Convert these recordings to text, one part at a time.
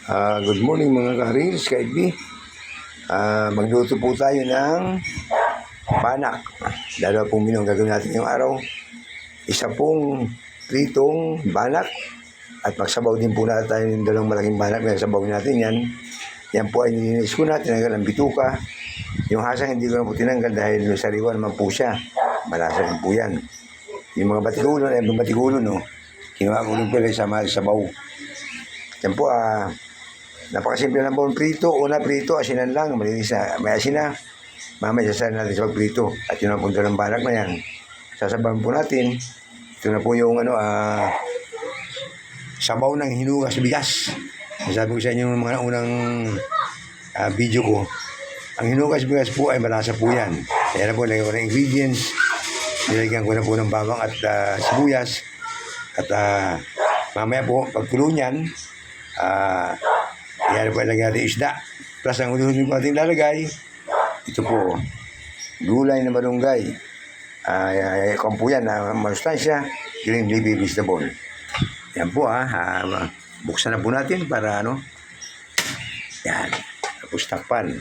Good morning mga ka-reels, ka-FB. Magluto po tayo ng banak. Dalawa pong minong gagawin natin yung araw. Isa pong pritong banak. At magsabaw din po natin tayo ng dalawang malaking banak na sabaw natin yan. Yan po ay nilinis ko na, tinanggal ang bituka. Yung hasang hindi ko na po tinanggal dahil yung sariwa naman po siya. Malasa rin po yan. Yung mga batikulo, no? Kinuha ko rin pala sa sabaw. Yan po, napakasimple lang po ang prito. Una prito, asinan lang, malinis na. May asin na. Mamaya sasayin natin sa pagprito. At yun ang punta ng banak na yan. Sasabawan po natin. Ito na po yung sabaw ng hinugas bigas. Sabi ko sa inyo yung mga unang video ko. Ang hinugas bigas po ay malasa po yan. Kaya na po, lagyan ko ng ingredients. Nilagyan ko na po ng bawang at sibuyas. At mamaya po, pagkulo niyan, yan po ilagay natin isda. Plus ang ulit po natin lalagay, ito po, gulay na malunggay. Kung po yan, manustansya, green leafy vegetable. Yan po buksan na po natin para yan, tapos takpan.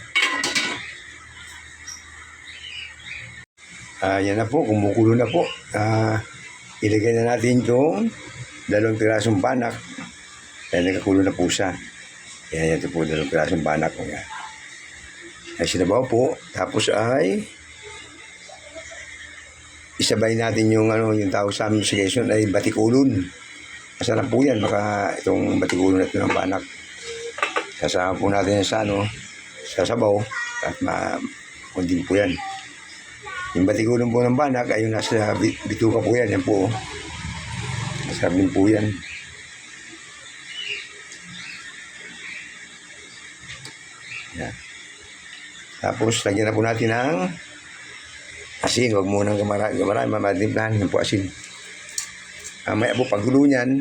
Yan na po, kumukulo na po. Ilagay na natin itong dalawang pirasong banak. Yan, nagkakulo na po siya. Yan, ito po, dalawang pirasong banak. Yan. Ay sinabaw po. Tapos ay isabay natin yung yung tawag sa amin sa Quezon ay batikulon. Masarap po yan, baka itong batikulon na ito ng banak. Sasama po natin sa sa sabaw at kundin po yan. Yung batikulon po ng banak ay yung nasa bituka po yan. Yan po. Masarap din po yan. Yan. Tapos, lagyan na po natin ng asin. Huwag munang marami, mamatimplahan. Yan po asin. May po paggulo niyan,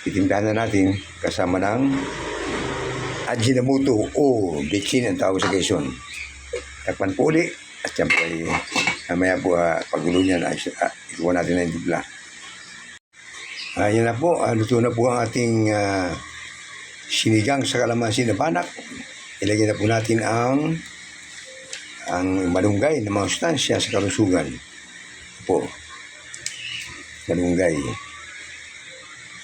titimplahan na natin kasama ng Ajinomoto o bechin ang tawag sa Quezon. Takpan po ulit. At yan po ay mamaya po paggulo niyan ikuha natin na yung timpla. Yan na po. Luto na po ang ating sinigang sa kalamansi na banak. Ilagay na po natin ang malunggay na mga sustansya sa kalusugan. Po. Malunggay.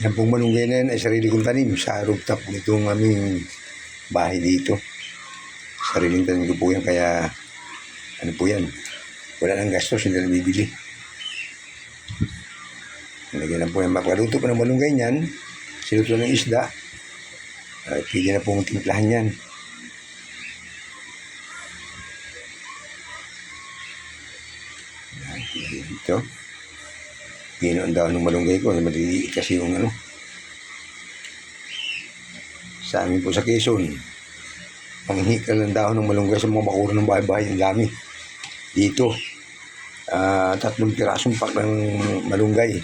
Yan pong malunggay na yan ay sarili kong tanim sa rooftop nitong aming bahay dito. Sariling tanim ko po yan, kaya po yan, wala nang gastos, hindi na bibili. Ilagay na po yan, makaluto po ng malunggay niyan, sinuto ng isda, pwede na pong timplahan yan. Ito. Pinoon daw ng malunggay ko. Madiliit kasi yung sa amin po sa Quezon. Panghikal ng dahon ng malunggay sa mga bakuro ng bahay-bahay. Ang dami. Dito. 3 pirasong pak ng malunggay.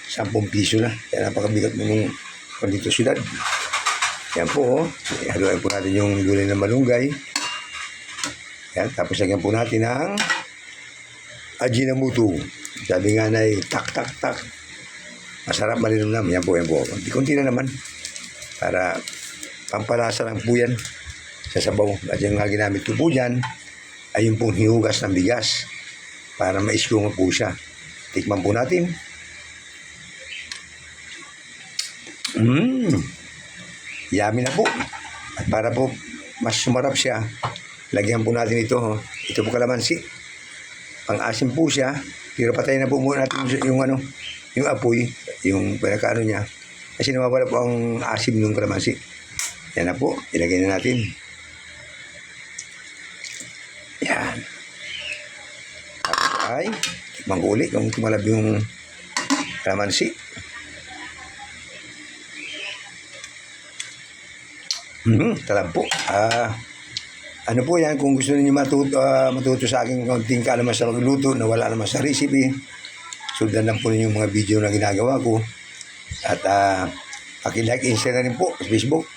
10 piso na. Kaya napakabigat mo nung dito siyudad. Yan po. Haluan po natin yung gulay ng malunggay. Yan. Tapos lagyan po natin ang Ajinomoto. Sabi nga na tak. Masarap malinom naman. Yan po. Kunti na naman. Para pampalasa lang po yan sa sabaw. At yung nga ginamit ko po dyan ay yung pong hinugas ng bigas para maislungan po siya. Tikman po natin. Yummy na po. At para po mas sumarap siya, lagyan po natin ito. Ito po kalamansi. Pang-asim po siya. Pero patayin na po muna natin yung apoy, yung pinakaano niya. Kasi nawawala po ang asim ng kalamansi. Yan na po. Ilagay na natin. Yan. Tapos ay tikman ko ulit kung tumalab yung kalamansi. Talab po. Ano po yan, kung gusto niyo matuto sa aking kaunting kaalaman sa pagluto na wala naman sa recipe, sundan lang po ninyo yung mga video na ginagawa ko. At paki-like and share na rin po sa Facebook.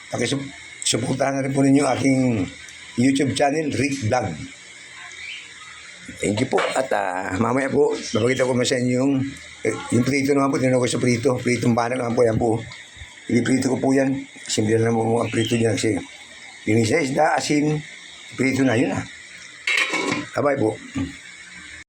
Pakisuportahan na rin po ninyo aking YouTube channel, Rick Vlog. Thank you po. At mamaya po, mapakita ko sa inyo yung prito naman po, tinanong ko sa pritong banak naman po, yan po. Iliprito ko po yan. Simple lang mo ang prito niya kasi linis sa isda, asin, prito na yun ah. Kabay po.